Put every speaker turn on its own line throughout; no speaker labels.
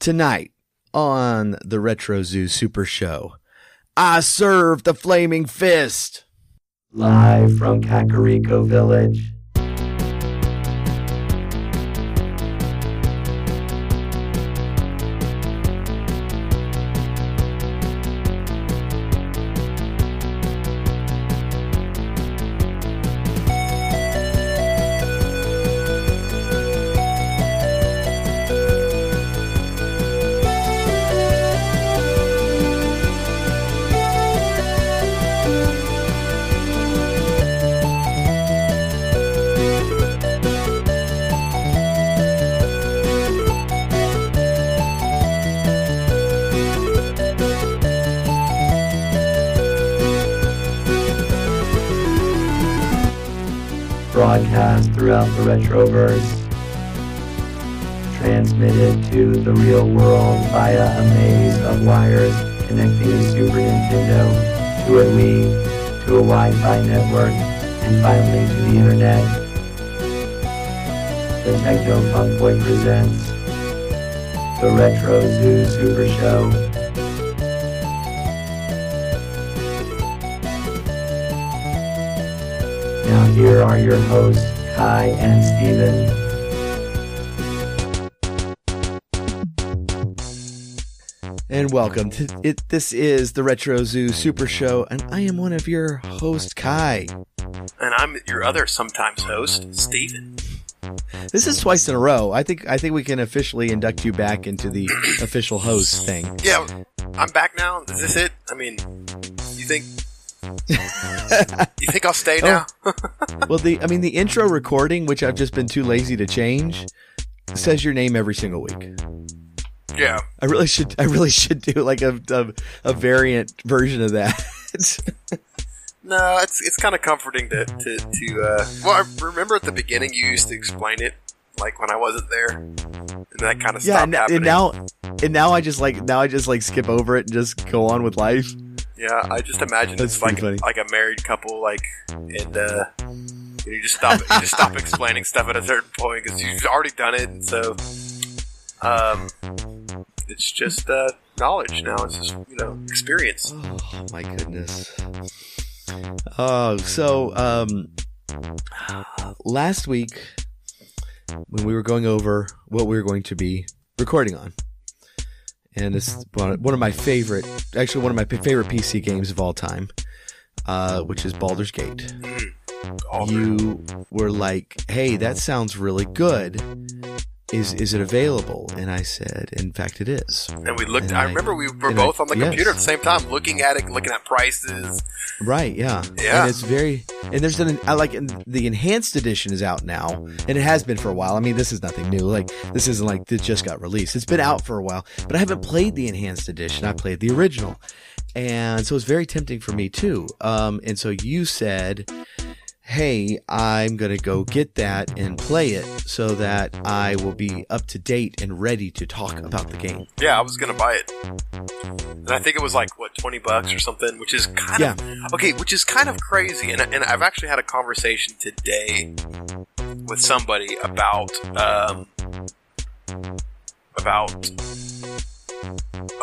Tonight on the Retro Zoo Super Show, I serve the Flaming Fist.
Live from Kakariko Village. Broadcast throughout the Retroverse, transmitted to the real world via a maze of wires connecting a Super Nintendo to a Wii, to a Wi-Fi network, and finally to the Internet. The Techno Funk Boy presents the Retro Zoo Super Show. Now here are your hosts, Kai and Steven.
And welcome to it. This is the Retro Zoo Super Show, and I am one of your hosts, Kai.
And I'm your other sometimes host, Steven.
This is twice in a row. I think we can officially induct you back into the official host thing.
Yeah, I'm back now. Is this it? I mean, you think I'll stay now?
Well, the intro recording, which I've just been too lazy to change, says your name every single week.
Yeah,
I really should do like a variant version of that.
No, it's kind of comforting to well, I remember at the beginning you used to explain it, like when I wasn't there, and that kind of stopped happening. And now I just skip over it and just go on with life. Yeah, I just imagine
That's
it's like
funny.
like a married couple, and you just stop explaining stuff at a certain point because you've already done it, and so it's just knowledge now. It's just experience.
Oh my goodness. Oh, so last week when we were going over what we were going to be recording on, and it's one of my favorite PC games of all time, which is Baldur's Gate. You were like, "Hey, that sounds really good. Is it available?" And I said, "In fact, it is."
And we looked. I remember we were both on the computer at the same time, looking at it, looking at prices.
Right? Yeah.
Yeah.
And it's there's the enhanced edition is out now, and it has been for a while. I mean, this is nothing new. Like, this isn't like it just got released. It's been out for a while, but I haven't played the enhanced edition. I played the original, and so it's very tempting for me too. And so you said, "Hey, I'm going to go get that and play it so that I will be up to date and ready to talk about the game."
Yeah, I was going to buy it. And I think it was like, $20 or something, which is kind of crazy. And I've actually had a conversation today with somebody about it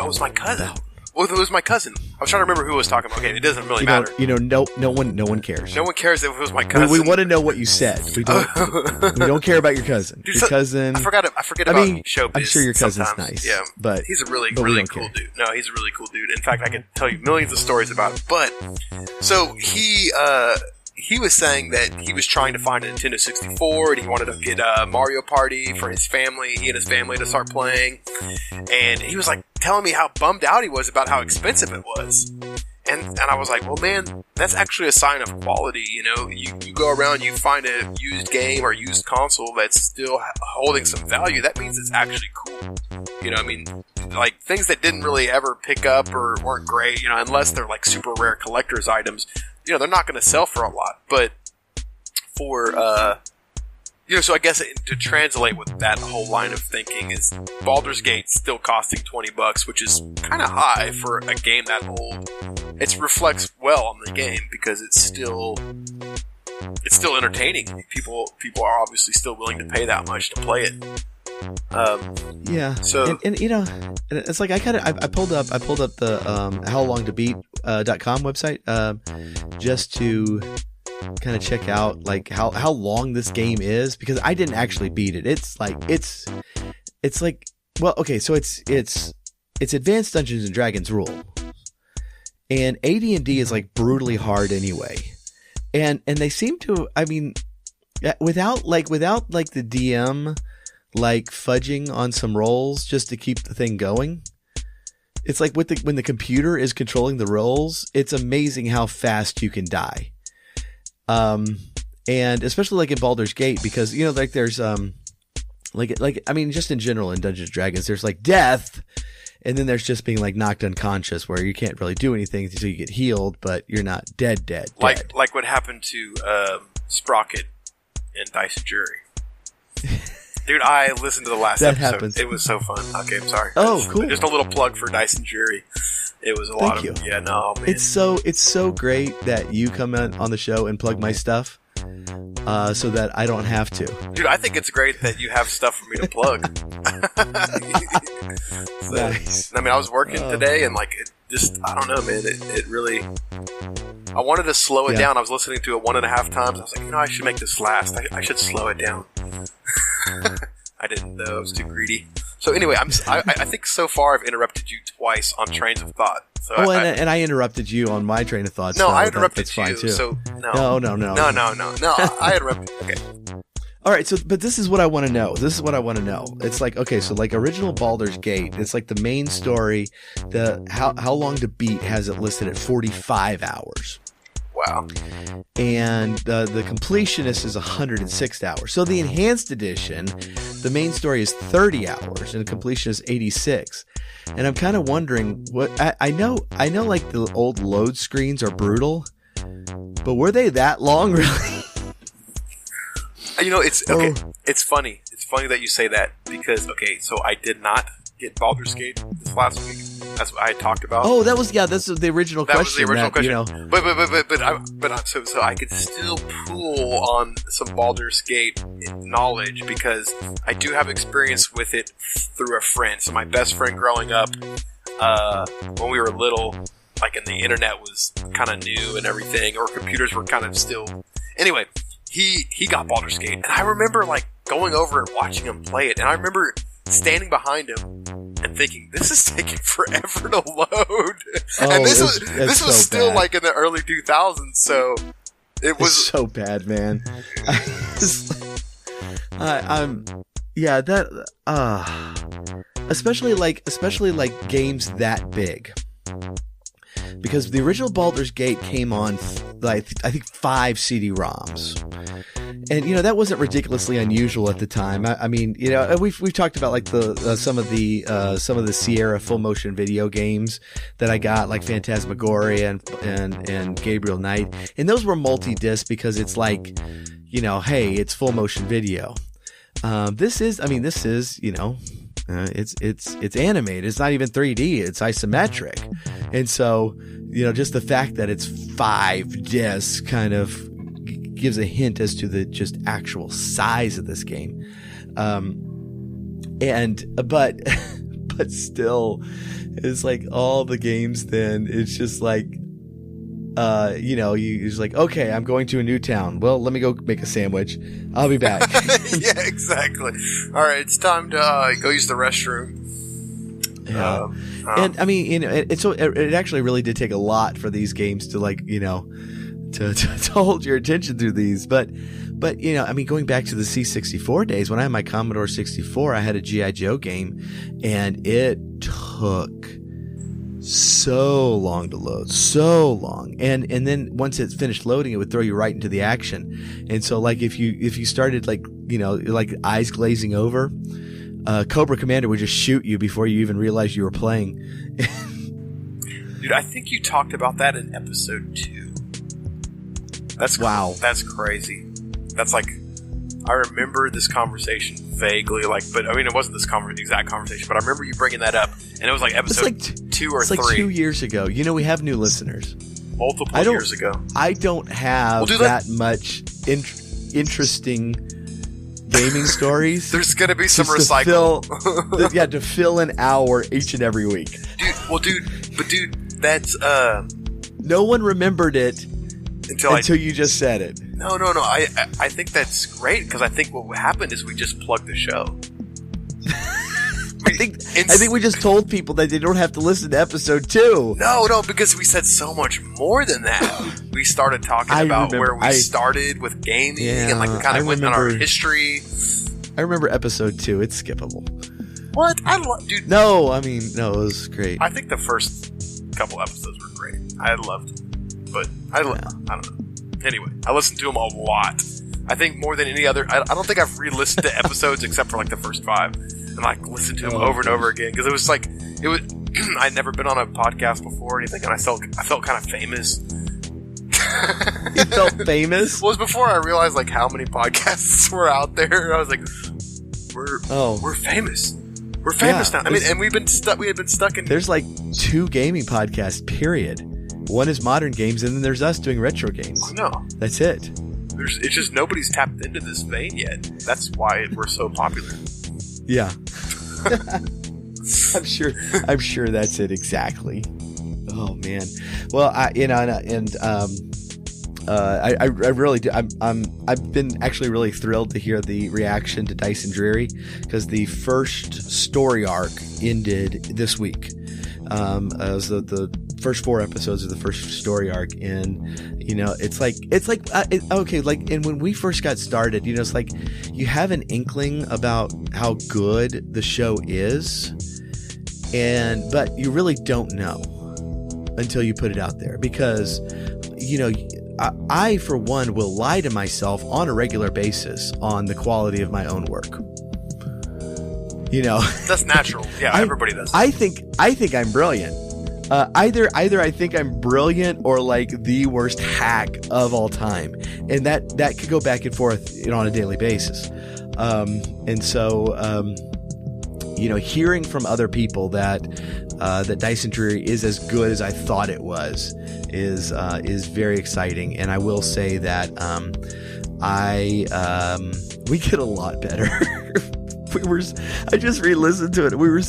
was my cousin. Well, it was my cousin. I was trying to remember who I was talking about. Okay, it doesn't really matter.
No one cares.
No one cares if it was my cousin.
We want to know what you said. We don't care about your cousin.
Dude,
your cousin.
I forget about showbiz.
I'm sure your cousin's
sometimes.
nice.
Yeah,
but
he's a really cool
care.
dude. No, he's a really cool dude. In fact, I can tell you millions of stories about it. But so he was saying that he was trying to find a Nintendo 64 and he wanted to get Mario Party for his family, he and his family to start playing. And he was like telling me how bummed out he was about how expensive it was. And I was like, well, man, that's actually a sign of quality. You go around, you find a used game or used console that's still holding some value. That means it's actually cool. I mean, like things that didn't really ever pick up or weren't great, unless they're like super rare collector's items, they're not going to sell for a lot. But for, so I guess to translate with that whole line of thinking is Baldur's Gate still costing $20, which is kind of high for a game that old. It reflects well on the game because it's still entertaining. People are obviously still willing to pay that much to play it.
Yeah.
So
and you know, it's like I pulled up the howlongtobeat.com website just to kind of check out like how long this game is, because I didn't actually beat it. It's like well, okay, so it's Advanced Dungeons and Dragons rule, and AD&D is like brutally hard anyway, and they seem to, I mean, without the DM like fudging on some rolls just to keep the thing going. It's like when the computer is controlling the rolls, it's amazing how fast you can die. And especially like in Baldur's Gate, because you know, like there's like I mean, just in general in Dungeons and Dragons, there's like death, and then there's just being like knocked unconscious, where you can't really do anything until you get healed, but you're not dead.
Like what happened to Sprocket in Dice and Jury. Dude, I listened to the last episode.
Happens.
It was so fun. Okay, I'm sorry.
Oh, cool.
Just a little plug for Dice and Jury. It was a lot of...
you.
Yeah, no, man.
It's so great that you come on the show and plug my stuff, so that I don't have to.
Dude, I think it's great that you have stuff for me to plug. So,
Nice.
I mean, I was working today, and like, it just, I don't know, man. It really... I wanted to slow it down. I was listening to it 1.5 times. I was like, I should make this last. I should slow it down. I didn't though. I was too greedy. So anyway, I think so far I've interrupted you twice on trains of thought. So
and I interrupted you on my train of thought.
No,
so
I interrupted
that's fine
you.
too.
So
No.
I interrupted. Okay.
All right, but this is what I want to know. It's like, okay, so like original Baldur's Gate, it's like the main story. The how long to beat has it listed at 45 hours.
Wow.
And the completionist is 106 hours. So the enhanced edition, the main story is 30 hours and the completion is 86. And I'm kind of wondering what I know like the old load screens are brutal, but were they that long really?
You know, it's okay. It's funny. It's funny that you say that because so I did not get Baldur's Gate this last week. That's what I had talked about.
Oh, that's the original question.
That was the original question.
You know.
But so I could still pull on some Baldur's Gate knowledge because I do have experience with it through a friend. So my best friend growing up, when we were little, like, and the internet was kind of new and everything, or computers were kind of still. Anyway, he got Baldur's Gate, and I remember like going over and watching him play it, and I remember standing behind him and thinking, this is taking forever to load. And this was
so
still
bad.
like in the early 2000s, so it was
It's so bad, man. Especially like games that big. Because the original Baldur's Gate came on, like, I think 5 CD-ROMs. And, you know, that wasn't ridiculously unusual at the time. I mean, you know, we've talked about, like, some of the Sierra full motion video games that I got, like Phantasmagoria and Gabriel Knight. And those were multi-disc because it's like, you know, hey, it's full motion video. This is, you know, it's animated. It's not even 3D. It's isometric. And so, you know, just the fact that it's 5 discs kind of gives a hint as to the just actual size of this game. But still, it's like all the games then, it's just like, you know, you're just like, okay, I'm going to a new town. Well, let me go make a sandwich. I'll be back.
yeah, exactly. All right, it's time to go use the restroom.
Yeah. And I mean, you know, it actually really did take a lot for these games to, like, you know, to hold your attention through these. But, you know, I mean, going back to the C64 days, when I had my Commodore 64, I had a G.I. Joe game, and it took so long to load, so long. And then once it finished loading, it would throw you right into the action. And so, like, if you started, like, you know, like eyes glazing over, Cobra Commander would just shoot you before you even realized you were playing.
Dude, I think you talked about that in episode 2.
Wow.
That's crazy. That's like, I remember this conversation vaguely, like, but I mean, it wasn't this exact conversation, but I remember you bringing that up, and it was like episode 2 or 3.
It's like 2 years ago. You know, we have new listeners.
Multiple years ago.
I don't have that much interesting gaming stories.
There's gonna be some
just
recycle.
to fill an hour each and every week.
Dude, that's
no one remembered it until you just said it.
No. I think that's great because I think what happened is we just plugged the show.
I think we just told people that they don't have to listen to episode 2.
No, because we said so much more than that. We started talking about where we started with gaming and like we kind of went on our history.
I remember episode 2. It's skippable.
What? Dude.
No, it was great.
I think the first couple episodes were great. I loved them. But I don't know. Anyway, I listened to them a lot. I think more than any other. I don't think I've re-listened to episodes except for like the first 5. And like listened to them over and over again because it was I'd never been on a podcast before or anything, and I felt kind of famous.
You felt famous?
Well, it was before I realized like how many podcasts were out there. I was like, we're famous. We're famous now. And we had been stuck in.
There's like 2 gaming podcasts. Period. One is modern games, and then there's us doing retro games.
No,
that's it.
It's just nobody's tapped into this vein yet. That's why we're so popular.
Yeah. I'm sure that's it exactly. Oh man. Well, I really do. I've been actually really thrilled to hear the reaction to Dice and Dreary because the first story arc ended this week. It was the first 4 episodes of the first story arc, and it's like and when we first got started, it's like you have an inkling about how good the show is, but you really don't know until you put it out there because I for one will lie to myself on a regular basis on the quality of my own work.
That's natural. Yeah, everybody does.
I think I'm brilliant. Either I think I'm brilliant or like the worst hack of all time, and that could go back and forth on a daily basis. And so hearing from other people that Dice and Dreary is as good as I thought it was is very exciting. And I will say that we get a lot better. I just re-listened to it. We're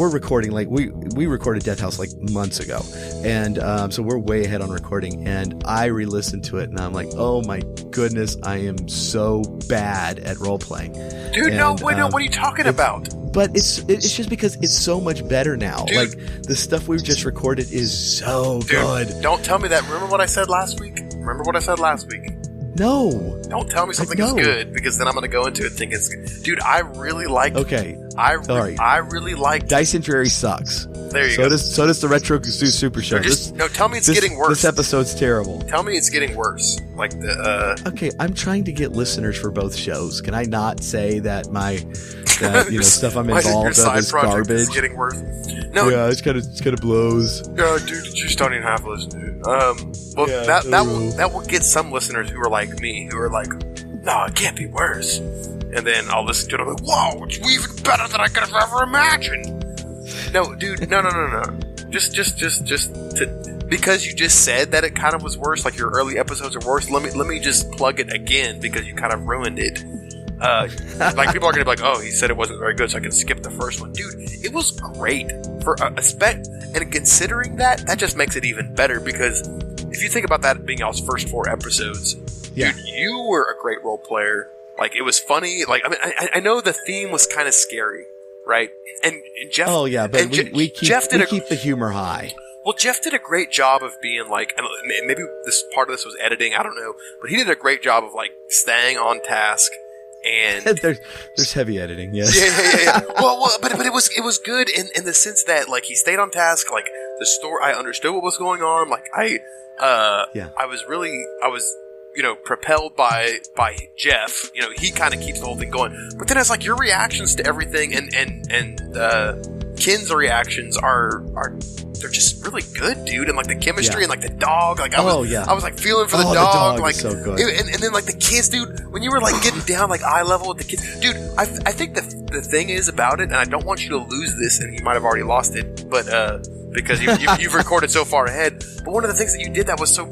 recording like we recorded Death House like months ago, and so we're way ahead on recording. And I re-listened to it, and I'm like, oh my goodness, I am so bad at role playing.
Dude, no, what are you talking about?
But it's just because it's so much better now.
Dude.
Like the stuff we've just recorded is so good.
Don't tell me that. Remember what I said last week?
No.
Don't tell me something is good because then I'm going to go into it thinking it's good. Dude, I really like.
Okay.
I really like.
Dice and Dreary sucks.
There you go.
So does the Retro Super Show.
Tell me it's getting worse.
This episode's terrible.
Tell me it's getting worse. Like the.
Okay, I'm trying to get listeners for both shows. Can I not say that stuff I'm involved in is garbage?
Is getting worse. No.
Yeah, it's kind of blows.
Yeah, dude, just don't even have to listen to it. That will get some listeners who are like me, who are like, no, it can't be worse. And then I'll listen to it and I'm like, whoa, it's even better than I could have ever imagined. No, dude, no. Just because you just said that it kind of was worse, like your early episodes are worse, let me just plug it again because you kind of ruined it. Like people are gonna be like, oh, he said it wasn't very good, so I can skip the first one. Dude, it was great for a spec, and considering that just makes it even better because if you think about that being y'all's first 4 episodes, dude, you were a great role player. Like it was funny. Like I know the theme was kind of scary, right? And Jeff.
Oh yeah, but we keep the humor high.
Well, Jeff did a great job of being like, and maybe this part of this was editing, I don't know, but he did a great job of like staying on task. And
there's heavy editing, yes.
Yeah. well, but it was good in the sense that like he stayed on task. Like the story, I understood what was going on. Like I was propelled by Jeff. He kind of keeps the whole thing going. But then it's like your reactions to everything and Ken's reactions are they're just really good, dude. And like the chemistry and like the dog, like I was like feeling for the dog, like
so good.
And then like the kids, dude. When you were like getting down like eye level with the kids, dude. I think the thing is about it, and I don't want you to lose this, and you might have already lost it, but because you've recorded so far ahead. But one of the things that you did that was so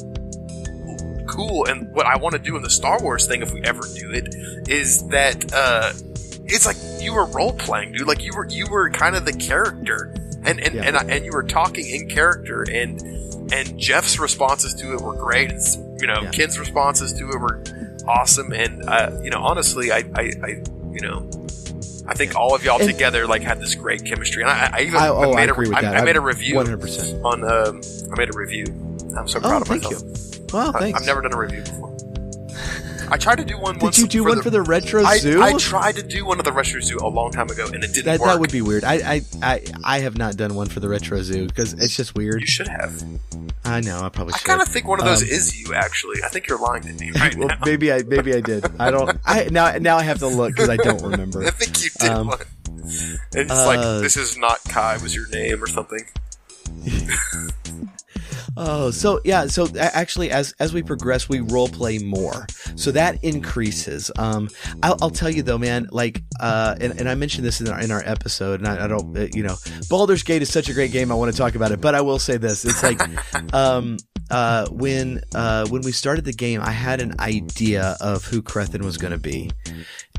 cool, and what I want to do in the Star Wars thing, if we ever do it, is that it's like you were role playing, dude. Like you were kind of the character, and you were talking in character, and Jeff's responses to it were great. And, Ken's responses to it were awesome, and honestly, I think all of y'all together had this great chemistry, and I made a review
100%
on I made a review. I'm so proud of myself.
Thank you. Well, thanks.
I've never done a review before. I tried to do one once.
Did you do one for the Retro Zoo?
I tried to do one of the Retro Zoo a long time ago, and it didn't work.
That would be weird. I have not done one for the Retro Zoo because it's just weird.
You should have.
I know. I probably should.
I kind of think one of those is you. Actually, I think you're lying to me right now.
Maybe I did. I don't. Now I have to look because I don't remember.
I think you did one. It's like this is not Kai was your name or something.
Oh, so yeah. So actually, as we progress, we role play more, so that increases. I'll tell you though, man. And I mentioned this in our episode, and I don't, Baldur's Gate is such a great game. I want to talk about it, but I will say this: it's like, when we started the game, I had an idea of who Crethin was going to be.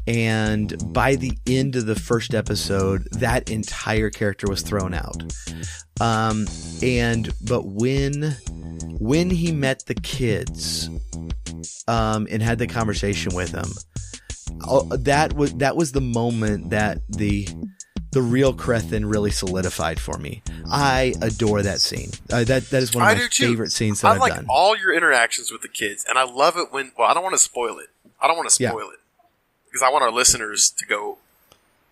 And by the end of the first episode, that entire character was thrown out. But when he met the kids, and had the conversation with them, that was the moment that the real Crethin really solidified for me. I adore that scene. That is one of my favorite scenes that I've done.
I like all your interactions with the kids, and I love it when. Well, I don't want to spoil it. Because I want our listeners to go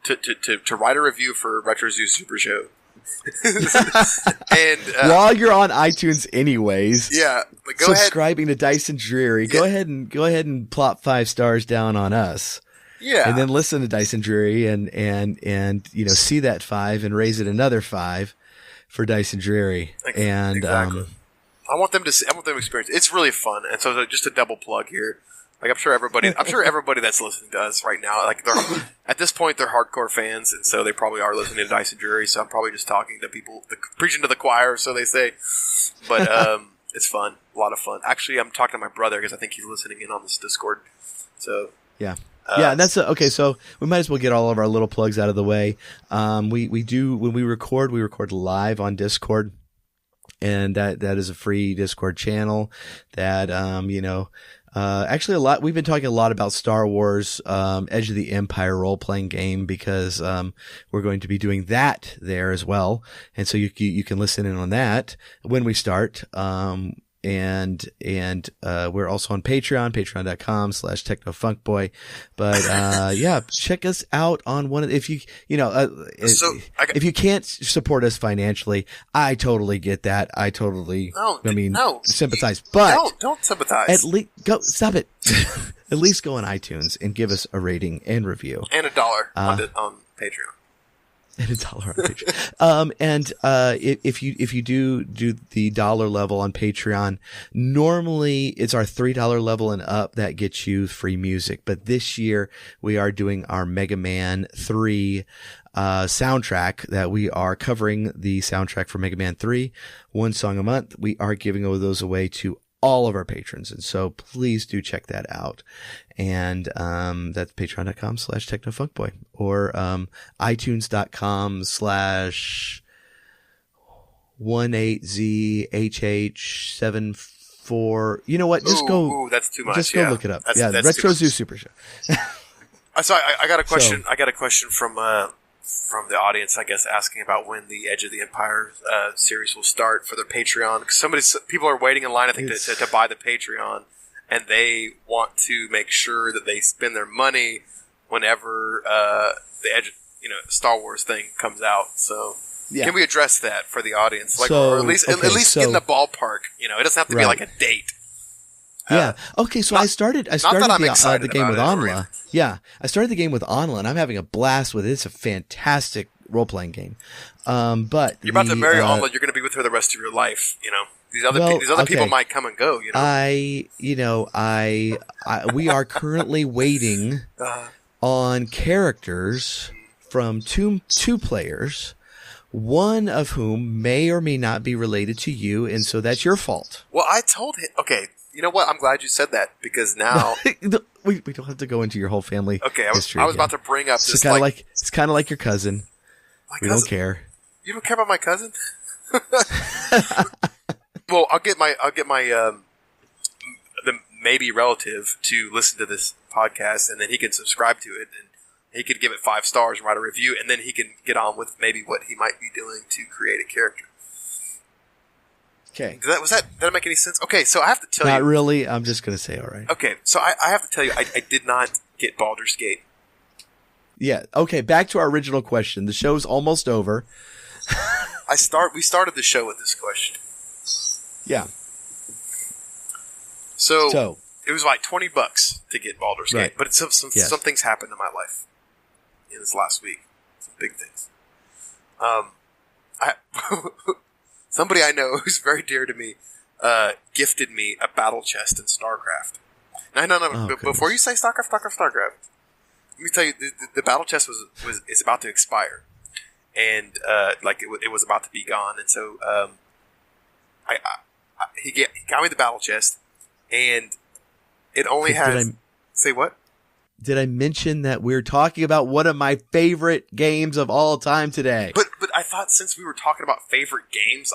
to write a review for Retro Zoo Super Show. And
while you're on iTunes, anyways, subscribing
ahead.
To Dyson Dreary, go ahead and plop 5 stars down on us.
Yeah,
and then listen to Dyson Dreary and see that 5 and raise it another 5 for Dyson Dreary. And
exactly. I want them to experience it. It's really fun, and so just a double plug here. I'm sure everybody that's listening to us right now, they're at this point they're hardcore fans, and so they probably are listening to Dyson Jury. So I'm probably just talking to people, preaching to the choir, so they say. But it's fun, a lot of fun. Actually, I'm talking to my brother because I think he's listening in on this Discord. So
yeah. And that's okay. So we might as well get all of our little plugs out of the way. We do when we record live on Discord. And that is a free Discord channel that, actually we've been talking a lot about Star Wars, Edge of the Empire role-playing game because, we're going to be doing that there as well. And so you can listen in on that when we start. And we're also on patreon.com/technofunkboy. But, check us out on one of, if you can't support us financially, I totally get that. I totally, sympathize, but
don't sympathize.
At least stop it. At least go on iTunes and give us a rating and review.
And $1 on Patreon.
And $1 on Patreon. If you do the dollar level on Patreon, normally it's our $3 level and up that gets you free music. But this year we are doing our Mega Man 3 soundtrack that we are covering the soundtrack for Mega Man 3, one song a month. We are giving those away to all of our patrons. And so please do check that out. And, that's patreon.com/technofunkboy or, iTunes.com/18ZHH74. You know what? Just go.
That's too much.
Just go look it up. That's Retro Zoo Super Show.
So I got a question. I got a question from the audience, I guess, asking about when the Edge of the Empire series will start for their Patreon. Because people are waiting in line, I think, to buy the Patreon, and they want to make sure that they spend their money whenever the Edge, Star Wars thing comes out. So, can we address that for the audience, or at least get in the ballpark? It doesn't have to be like a date.
Yeah. Okay. So I started the game with Anla. Yeah. I started the game with Anla, and I'm having a blast with it. It's a fantastic role-playing game. But
you're about to marry Anla. You're going to be with her the rest of your life. These other people might come and go. We are currently waiting on characters from two players, one of whom may or may not be related to you, and so that's your fault. Well, I told him. Okay. You know what? I'm glad you said that because now
we don't have to go into your whole family.
Okay, I was
history
about to bring up
It's
this
it's kind of like your cousin. We don't care.
You don't care about my cousin? Well, I'll get my the maybe relative to listen to this podcast, and then he can subscribe to it, and he could give it 5 stars and write a review, and then he can get on with maybe what he might be doing to create a character.
Okay.
Did that make any sense? Okay, so I have to tell you.
Not really. I'm just going to say all right.
Okay, so I have to tell you, I did not get Baldur's Gate.
Yeah. Okay, back to our original question. The show's almost over.
We started the show with this question.
Yeah.
So it was like $20 to get Baldur's
Right.
Gate, but some things happened in my life in this last week. Some big things. Somebody I know who's very dear to me gifted me a battle chest in StarCraft. No.
Oh,
Before you say StarCraft, let me tell you, the battle chest is about to expire, and it was about to be gone, and so he got me the battle chest, and it only has. Say what?
Did I mention that we're talking about one of my favorite games of all time today?
But I thought since we were talking about favorite games,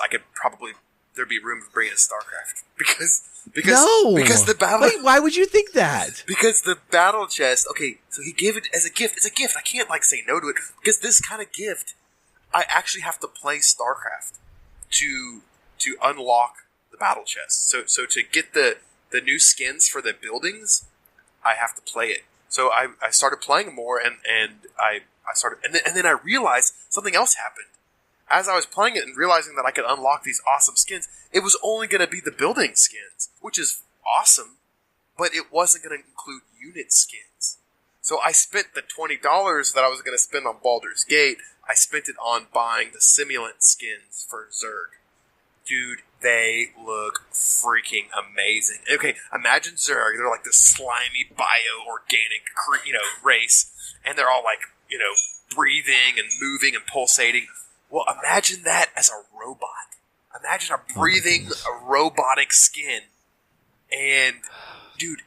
there'd be room to bring in StarCraft because the battle.
Wait, why would you think that?
Because the battle chest. Okay, so he gave it as a gift. It's a gift. I can't say no to it because this kind of gift, I actually have to play StarCraft to unlock the battle chest. So to get the new skins for the buildings, I have to play it. So I started playing more, and I started, and then I realized something else happened. As I was playing it and realizing that I could unlock these awesome skins, it was only going to be the building skins, which is awesome, but it wasn't going to include unit skins. So I spent the $20 that I was going to spend on Baldur's Gate, I spent it on buying the simulant skins for Zerg. Dude, they look freaking amazing. Okay, imagine Zerg. They're like this slimy, bio-organic, race, and they're all breathing and moving and pulsating. Well, imagine that as a robot. Imagine a breathing, robotic skin. And, dude,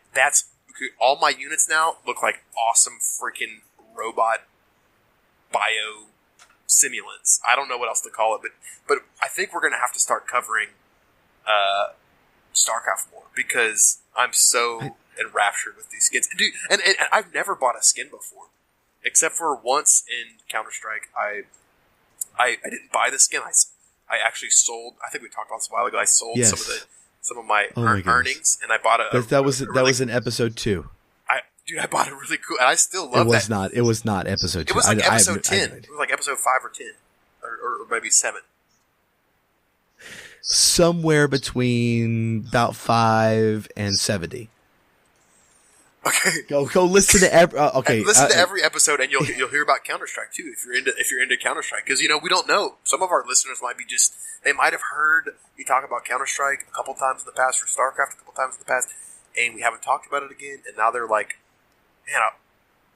all my units now look like awesome freaking robot bio simulants. I don't know what else to call it, but I think we're going to have to start covering StarCraft more because I'm so enraptured with these skins. Dude, and I've never bought a skin before, except for once in Counter-Strike. I didn't buy the skin. I actually sold. I think we talked about this a while ago. I sold some of my earnings, and I bought
that was in episode 2.
I bought a really cool, and I still love that.
It was not episode 2.
It was like episode 10. It was like episode 5 or 10, or maybe 7.
Somewhere between about 5 and 70.
Okay,
go listen to every.
Listen to every episode, and you'll hear about Counter-Strike too. If you're into Counter-Strike, because we don't know. Some of our listeners might be they might have heard me talk about Counter-Strike a couple times in the past, or StarCraft a couple times in the past, and we haven't talked about it again. And now they're like, man,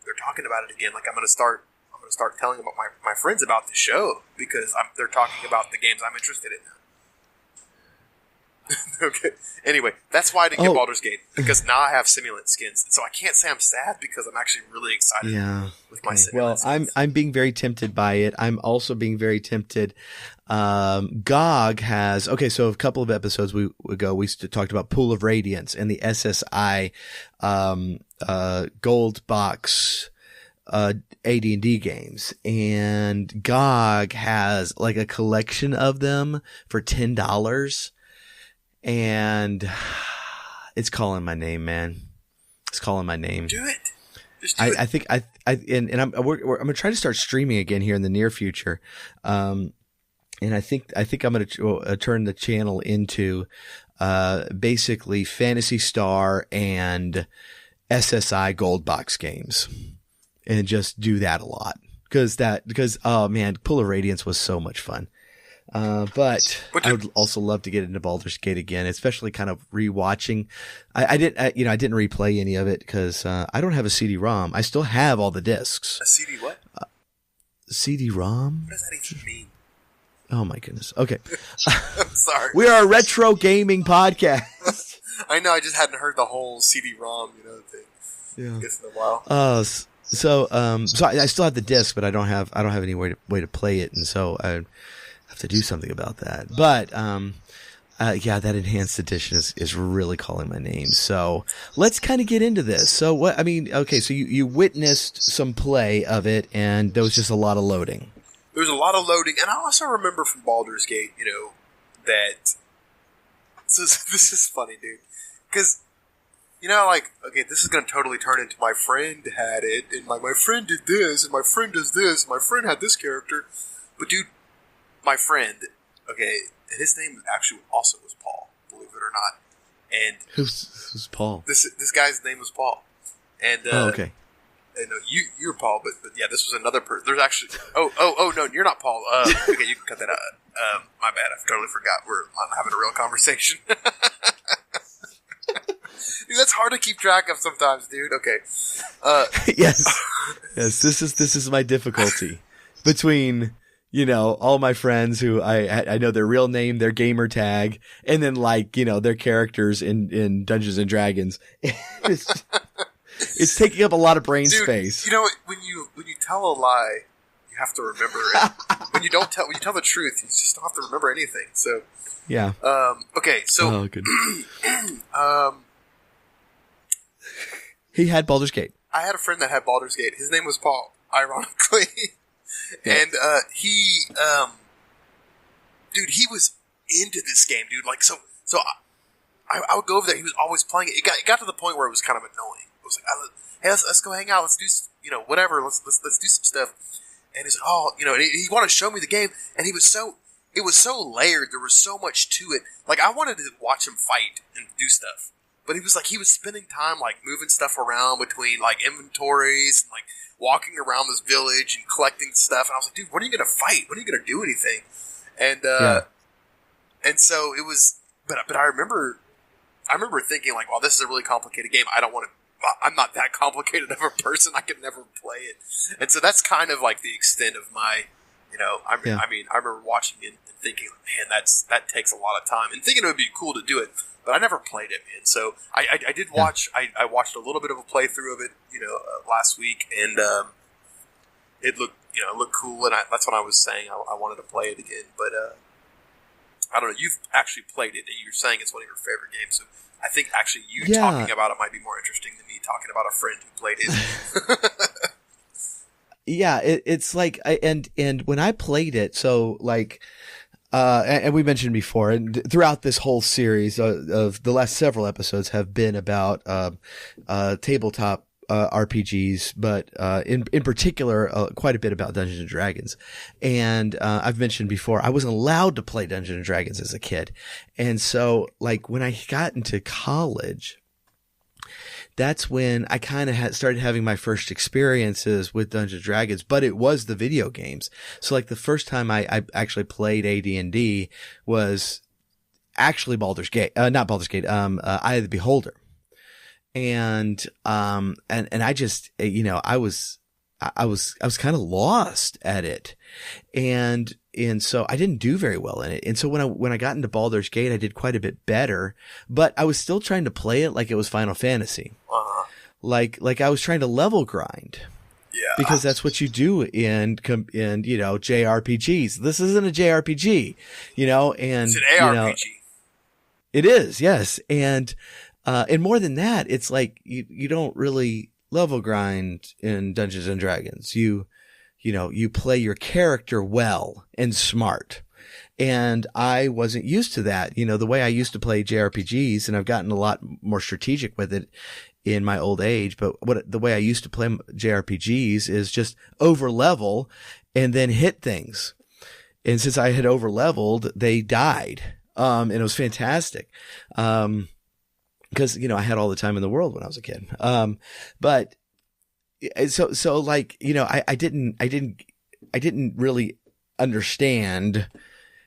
they're talking about it again. Like I'm gonna start telling about my friends about the show because they're talking about the games I'm interested in now. Okay. Anyway, that's why I didn't get Baldur's Gate, because now I have simulant skins. So I can't say I'm sad because I'm actually really excited with my simulant skins.
I'm being very tempted by it. I'm also being very tempted. GOG has so a couple of episodes ago we talked about Pool of Radiance and the SSI gold box AD&D games, and GOG has like a collection of them for $10. And it's calling my name, man. It's calling my name.
Do it. Just do it.
I think I'm gonna try to start streaming again here in the near future. And I think I'm gonna turn the channel into basically Phantasy Star and SSI gold box games, and just do that a lot because oh man, Pool of Radiance was so much fun. But I would also love to get into Baldur's Gate again, especially kind of rewatching. I didn't replay any of it because I don't have a CD-ROM. I still have all the discs.
A CD what?
CD-ROM?
What does that even mean?
Oh my goodness. Okay.
I'm sorry.
We are a retro gaming podcast.
I know. I just hadn't heard the whole CD-ROM, thing.
Yeah.
It's in a while.
So I still have the disc, but I don't have any way to play it, and so I have to do something about that. But yeah, that enhanced edition is really calling my name. So let's kind of get into this. So okay, so you witnessed some play of it, and there was just a lot of loading.
There was a lot of loading, and I also remember from Baldur's Gate, that. So this is funny, dude, because. Okay, this is going to totally turn into my friend had it, and my friend did this, and my friend does this, and my friend had this character. But, dude, my friend, okay, and his name actually also was Paul, believe it or not. And
who's Paul?
This guy's name was Paul. And,
okay.
And, you're Paul, but yeah, this was another person. There's actually, no, you're not Paul. Okay, you can cut that out. My bad, I totally forgot. We're having a real conversation. Dude, that's hard to keep track of sometimes, dude. Okay.
Yes. This is my difficulty between all my friends who I know their real name, their gamer tag, and then their characters in Dungeons and Dragons. It's taking up a lot of brain space.
When you tell a lie, you have to remember it. when you tell the truth, you just don't have to remember anything. So
yeah.
Okay. So.
Oh, good. He had Baldur's Gate.
I had a friend that had Baldur's Gate. His name was Paul, ironically. Yeah. And he was into this game, dude. So I would go over there. He was always playing it. It got to the point where it was kind of annoying. It was like, hey, let's go hang out. Let's do whatever. Let's do some stuff. And he's like, and he wanted to show me the game. And it was so layered. There was so much to it. Like, I wanted to watch him fight and do stuff. But he was spending time, moving stuff around between, inventories, and, walking around this village and collecting stuff. And I was like, dude, when are you going to fight? When are you going to do anything? And, and so it was, but I remember thinking, wow, this is a really complicated game. I'm not that complicated of a person. I could never play it. And so that's kind of, the extent of my, I remember watching it and thinking, man, that takes a lot of time. And thinking it would be cool to do it. But I never played it, man. So I did watch. Yeah. I watched a little bit of a playthrough of it, last week, and it looked cool. And that's what I was saying. I wanted to play it again, but I don't know. You've actually played it, and you're saying it's one of your favorite games. So I think actually you talking about it might be more interesting than me talking about a friend who played it.
Yeah, it's and when I played it, so and we mentioned before, and throughout this whole series of the last several episodes have been about tabletop RPGs, but in particular, quite a bit about Dungeons and Dragons. And I've mentioned before, I wasn't allowed to play Dungeons and Dragons as a kid, and so when I got into college, that's when I kind of started having my first experiences with Dungeons and Dragons, but it was the video games. So the first time I actually played AD&D was actually Baldur's Gate, not Baldur's Gate, Eye of the Beholder. And I just, I was kind of lost at it. And so I didn't do very well in it. And so when I got into Baldur's Gate, I did quite a bit better, but I was still trying to play it like it was Final Fantasy. Like I was trying to level grind. Yeah. Because that's what you do in JRPGs. This isn't a JRPG, and
it's an ARPG.
It is, yes. And more than that, it's you don't really level grind in Dungeons and Dragons. You play your character well and smart. And I wasn't used to that. The way I used to play JRPGs, and I've gotten a lot more strategic with it in my old age, but the way I used to play JRPGs is just over level and then hit things. And since I had over leveled, they died. And it was fantastic. Because, I had all the time in the world when I was a kid. But so I didn't really understand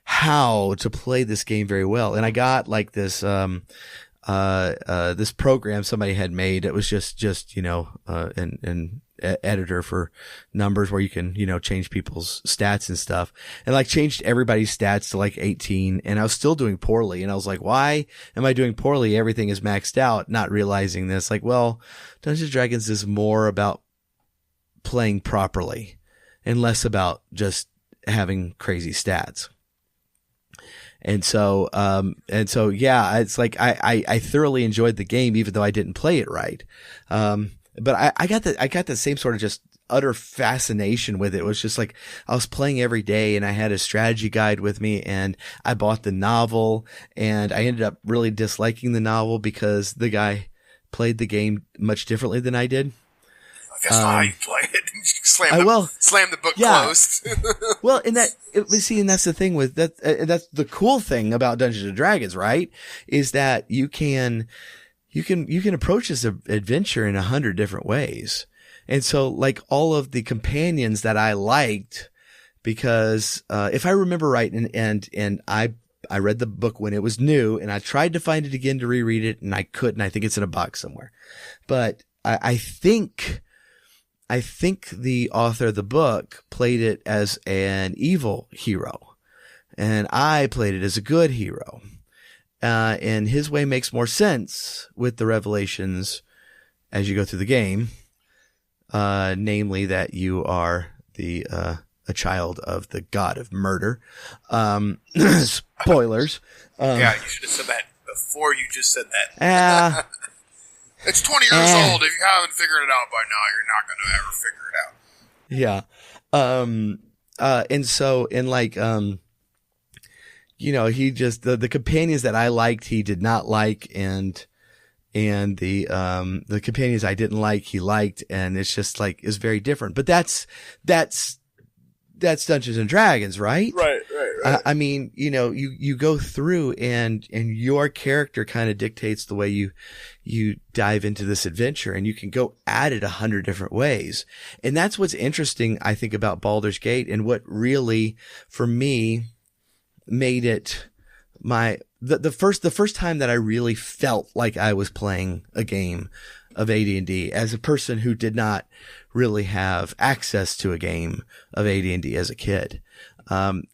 how to play this game very well. And I got this program somebody had made. It was just and editor for numbers where you can, change people's stats and stuff, and like changed everybody's stats to like 18, and I was still doing poorly. And I was like, why am I doing poorly? Everything is maxed out, not realizing this. Like, well, Dungeons and Dragons is more about playing properly and less about just having crazy stats. And so, yeah, it's like, I thoroughly enjoyed the game, even though I didn't play it right. But I got the same sort of just utter fascination with it. It was just like, I was playing every day, and I had a strategy guide with me, and I bought the novel, and I ended up really disliking the novel because the guy played the game much differently than I did.
That's not how you play it. Slam the book closed.
Well, and that's the thing with that. That's the cool thing about Dungeons and Dragons, right? Is that you can approach this adventure in 100 different ways. And so, like, all of the companions that I liked, because if I remember right, and I read the book when it was new, and I tried to find it again to reread it, and I couldn't. I think it's in a box somewhere, but I think the author of the book played it as an evil hero, and I played it as a good hero. And his way makes more sense with the revelations as you go through the game, namely that you are a child of the god of murder. Spoilers.
Yeah, you should have said that before you just said that. It's 20 years old. If you haven't figured it out by now, you're not going to ever figure it out.
Yeah. And so, he just, the companions that I liked, he did not like, and the companions I didn't like, he liked, and it's just like, it's very different. But that's Dungeons and Dragons, right?
Right.
I mean, you go through, and your character kind of dictates the way you dive into this adventure, and you can go at it 100 different ways. And that's what's interesting, I think, about Baldur's Gate, and what really, for me, made it the first time that I really felt like I was playing a game of AD&D as a person who did not really have access to a game of AD&D as a kid.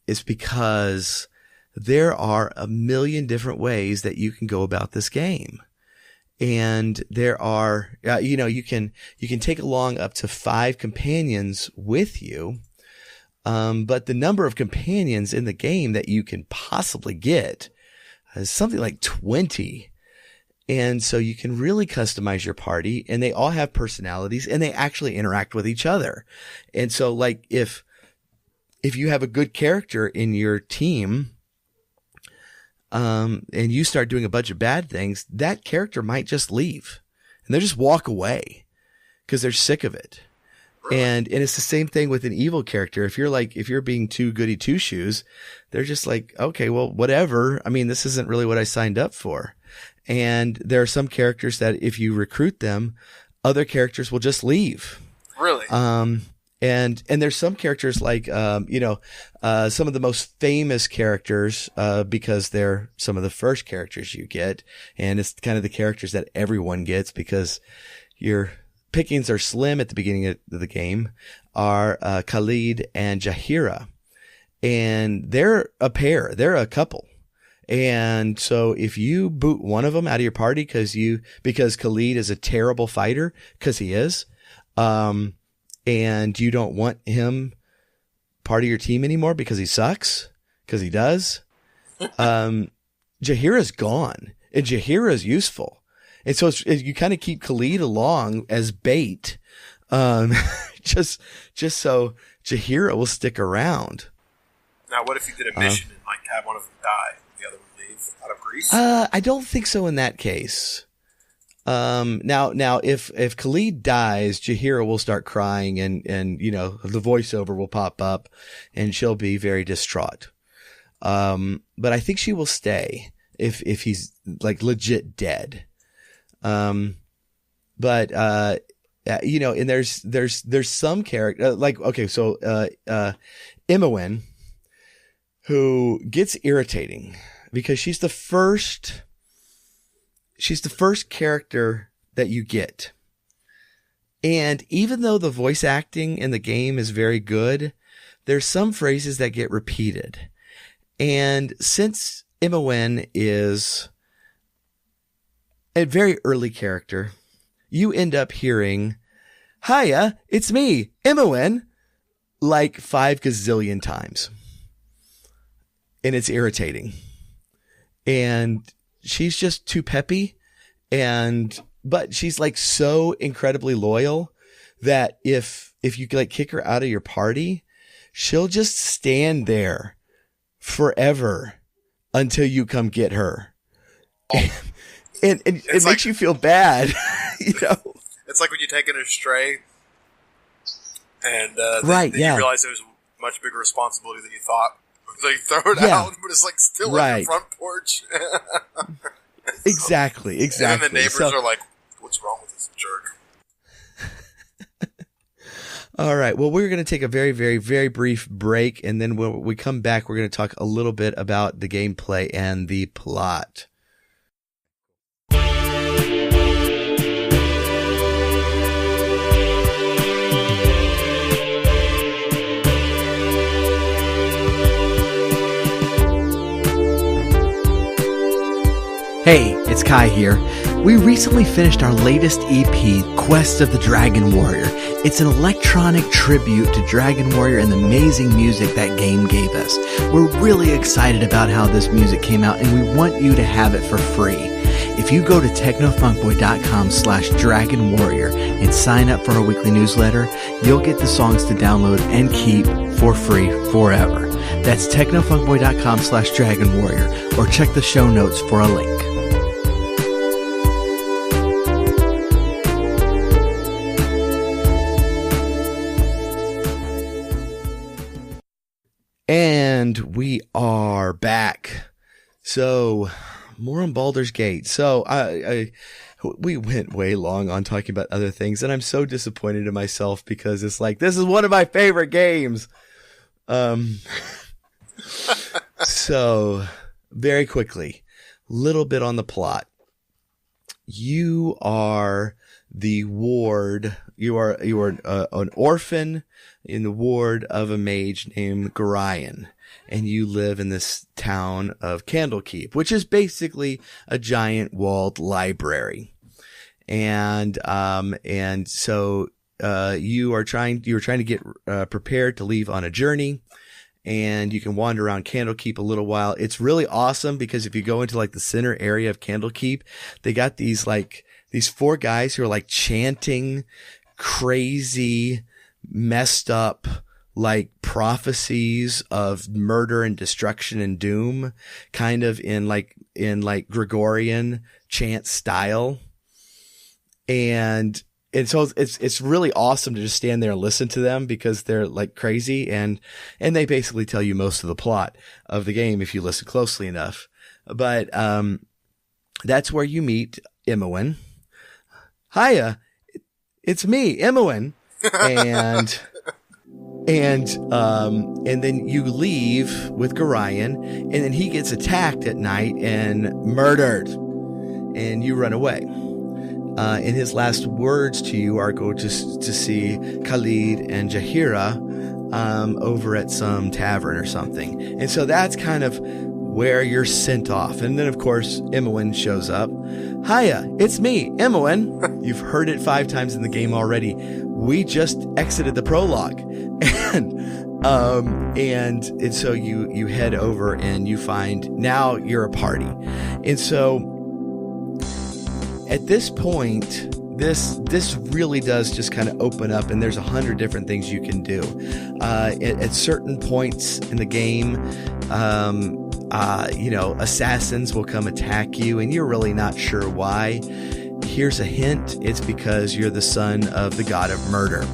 It's because there are a million different ways that you can go about this game. And there are, you can take along up to 5 companions with you. But the number of companions in the game that you can possibly get is something like 20. And so you can really customize your party, and they all have personalities, and they actually interact with each other. And so, like, if you have a good character in your team, and you start doing a bunch of bad things, that character might just leave, and they'll just walk away because they're sick of it. And it's the same thing with an evil character. If you're being too goody two shoes, they're just like, okay, well, whatever. I mean, this isn't really what I signed up for. And there are some characters that if you recruit them, other characters will just leave.
Really?
And there's some characters like, some of the most famous characters, because they're some of the first characters you get. And it's kind of the characters that everyone gets because your pickings are slim at the beginning of the game, are Khalid and Jahira. And they're a pair. They're a couple. And so if you boot one of them out of your party because Khalid is a terrible fighter, because he is, and you don't want him part of your team anymore because he sucks, because he does, Jahira's gone, and Jahira's useful. And so you kind of keep Khalid along as bait, just so Jahira will stick around.
Now, what if you did a mission and like have one of them die, and the other would leave out of grief?
I don't think so in that case. Now, if Khalid dies, Jahira will start crying, and the voiceover will pop up, and she'll be very distraught. But I think she will stay if he's like legit dead. And there's some character, like, okay, so, Imowen, who gets irritating because she's the first character that you get. And even though the voice acting in the game is very good, there's some phrases that get repeated. And since Imoen is a very early character, you end up hearing, "Hiya, it's me, Imoen," like 5 gazillion times. And it's irritating. And she's just too peppy. But she's like so incredibly loyal that if you like kick her out of your party, she'll just stand there forever until you come get her. And it makes you feel bad, you know?
It's like when you take an astray and
right,
then
yeah.
you realize it was a much bigger responsibility than you thought. So you throw it
Yeah.
out, but it's like still on
Right.
your front porch.
Exactly.
And then the neighbors
So-
are like, "What's wrong with this jerk?"
All right. Well, we're going to take a very, very, very brief break. And then when we come back, we're going to talk a little bit about the gameplay and the plot. Hey, it's Kai here. We recently finished our latest EP, Quest of the Dragon Warrior. It's an electronic tribute to Dragon Warrior and the amazing music that game gave us. We're really excited about how this music came out, and we want you to have it for free. If you go to technofunkboy.com/Dragon Warrior and sign up for our weekly newsletter, you'll get the songs to download and keep for free forever. That's technofunkboy.com/Dragon Warrior, or check the show notes for a link. And we are back. So, more on Baldur's Gate. So, we went way long on talking about other things, and I'm so disappointed in myself because it's like, this is one of my favorite games. So, very quickly, little bit on the plot. You are the ward. You are an orphan in the ward of a mage named Gorion, and you live in this town of Candlekeep, which is basically a giant walled library. And so you were trying to get prepared to leave on a journey, and you can wander around Candlekeep a little while. It's really awesome because if you go into like the center area of Candlekeep, they got these 4 guys who are like chanting crazy, messed up, like prophecies of murder and destruction and doom, kind of in Gregorian chant style. And so it's really awesome to just stand there and listen to them because they're like crazy, and they basically tell you most of the plot of the game if you listen closely enough. But that's where you meet Imoen. Hiya, it's me, Imoen. And then you leave with Gorion, and then he gets attacked at night and murdered, and you run away. And his last words to you are go to see Khalid and Jahira over at some tavern or something. And so that's kind of where you're sent off. And then, of course, Imoen shows up. Hiya, it's me, Imoen. You've heard it 5 times in the game already. We just exited the prologue. And so you head over and you find now you're a party. And so at this point, this really does just kind of open up, and there's 100 different things you can do. At certain points in the game, assassins will come attack you, and you're really not sure why. Here's a hint. It's because you're the son of the god of murder.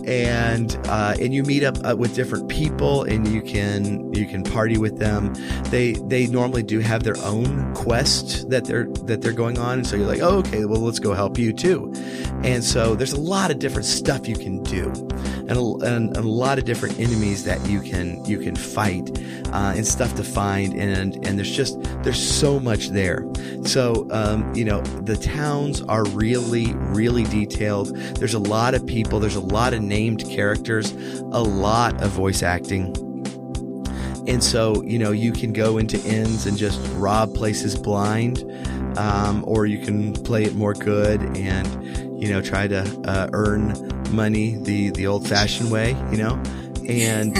And you meet up with different people, and you can party with them. They normally do have their own quest that they're going on, and so you're like, oh, okay, well, let's go help you too. And so there's a lot of different stuff you can do, and a lot of different enemies that you can fight. and stuff to find, and there's so much there. So the towns are really, really detailed. There's a lot of people. There's a lot of named characters, a lot of voice acting. And so, you can go into inns and just rob places blind, or you can play it more good and, try to earn money the old-fashioned way, and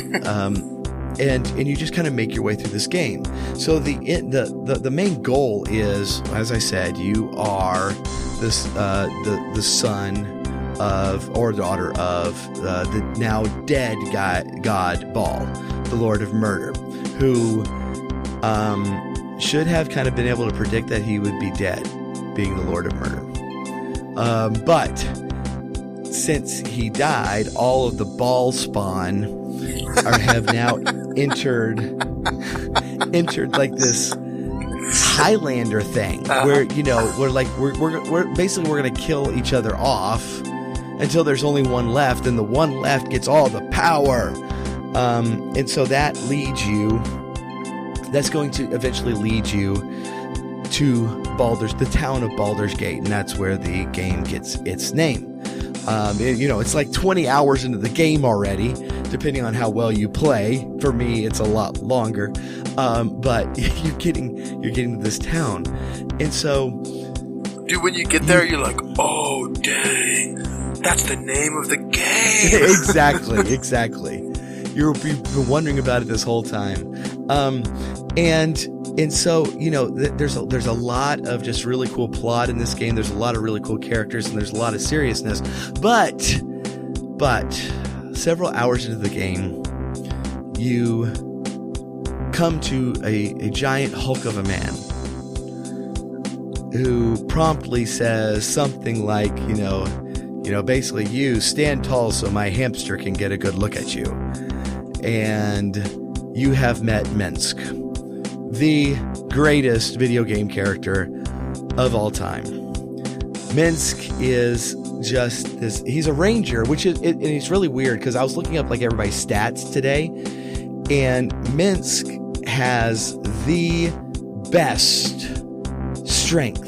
you just kind of make your way through this game. So the main goal is, as I said, you are this the son of or daughter of the now dead god Baal, the Lord of Murder, who should have kind of been able to predict that he would be dead, being the Lord of Murder. But since he died, all of the Baal spawn have now entered like this Highlander thing, where we're basically we're gonna kill each other off until there's only one left, and the one left gets all the power. And so that's going to eventually lead you to the town of Baldur's Gate, and that's where the game gets its name. It's like 20 hours into the game already, depending on how well you play. For me, it's a lot longer, but you're getting to this town, and so,
dude, when you get there, you're like, oh dang, that's the name of the game.
Exactly. You've been wondering about it this whole time, and so there's a lot of just really cool plot in this game. There's a lot of really cool characters, and there's a lot of seriousness. But several hours into the game, you come to a giant hulk of a man who promptly says something like, basically, you stand tall so my hamster can get a good look at you. And you have met Minsc, the greatest video game character of all time. Minsc is just this. He's a ranger, and it's really weird because I was looking up like everybody's stats today, and Minsc has the best strength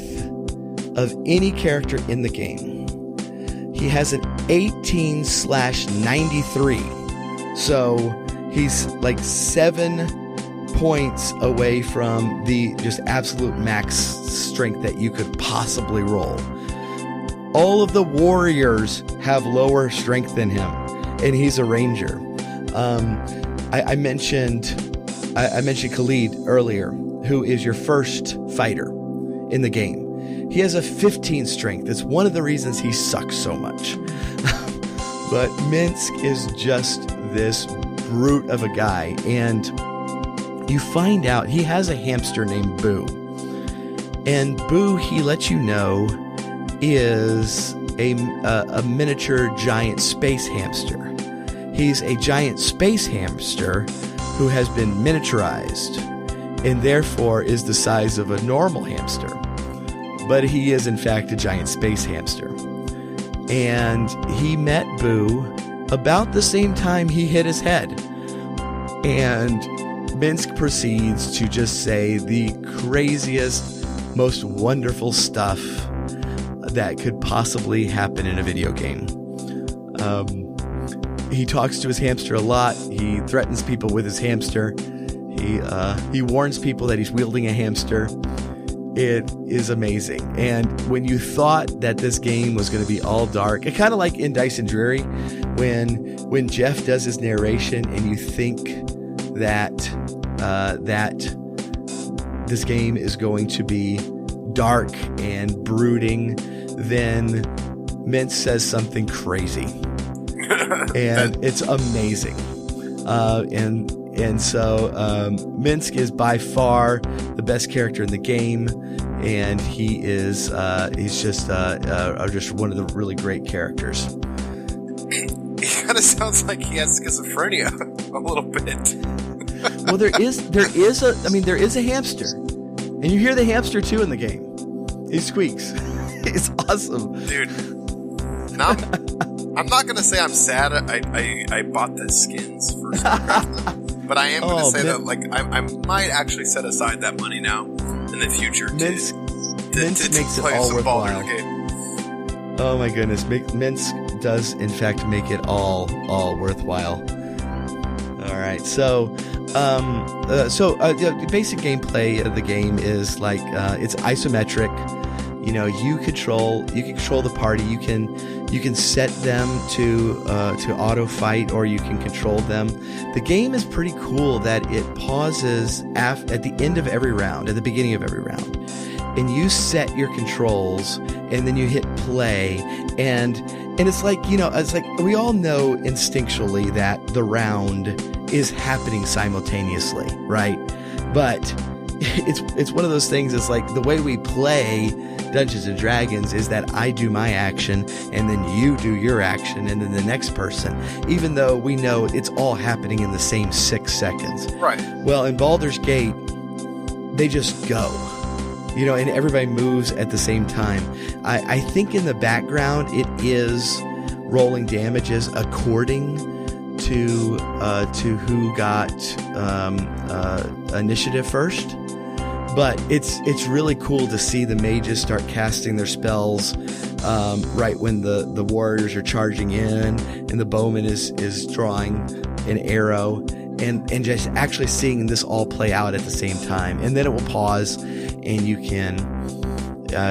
of any character in the game. He has an 18/93. So he's like 7 points away from the just absolute max strength that you could possibly roll. All of the warriors have lower strength than him, and he's a ranger. I mentioned Khalid earlier, who is your first fighter in the game. He has a 15 strength. It's one of the reasons he sucks so much. But Minsc is just this brute of a guy, and you find out he has a hamster named Boo. And Boo, he lets you know, is a miniature giant space hamster. He's a giant space hamster who has been miniaturized and therefore is the size of a normal hamster. But he is in fact a giant space hamster. And he met Boo about the same time he hit his head. And Minsc proceeds to just say the craziest, most wonderful stuff that could possibly happen in a video game. He talks to his hamster a lot. He threatens people with his hamster. He warns people that he's wielding a hamster. It is amazing. And when you thought that this game was going to be all dark, it kind of like in Dice and Dreary, when Jeff does his narration and you think that this game is going to be dark and brooding, then Minsc says something crazy, and it's amazing. And so Minsc is by far the best character in the game, and he's just one of the really great characters.
He kind of sounds like he has schizophrenia a little bit.
Well, there is a hamster, and you hear the hamster too in the game. He squeaks. It's awesome,
dude. I'm not gonna say I'm sad. I bought the skins for StarCraft, But I am going to say
Min-
that, like, I might actually set aside that money now in the future
Minsc
to
makes it
play
all
some Baldur
worthwhile.
Gate.
Oh my goodness, Minsc does in fact make it all worthwhile. All right, so the basic gameplay of the game is like it's isometric. You know, you can control the party. You can set them to auto fight, or you can control them. The game is pretty cool that it pauses at the end of every round, at the beginning of every round, and you set your controls, and then you hit play, and it's like, you know, it's like we all know instinctually that the round is happening simultaneously, right? But it's one of those things. It's like the way we play Dungeons and Dragons is that I do my action, and then you do your action, and then the next person, even though we know it's all happening in the same 6 seconds.
Right.
Well, in Baldur's Gate, they just go, you know, and everybody moves at the same time. I think in the background it is rolling damages according to who got initiative first. But it's really cool to see the mages start casting their spells right when the warriors are charging in, and the bowman is drawing an arrow, and just actually seeing this all play out at the same time. And then it will pause, and you can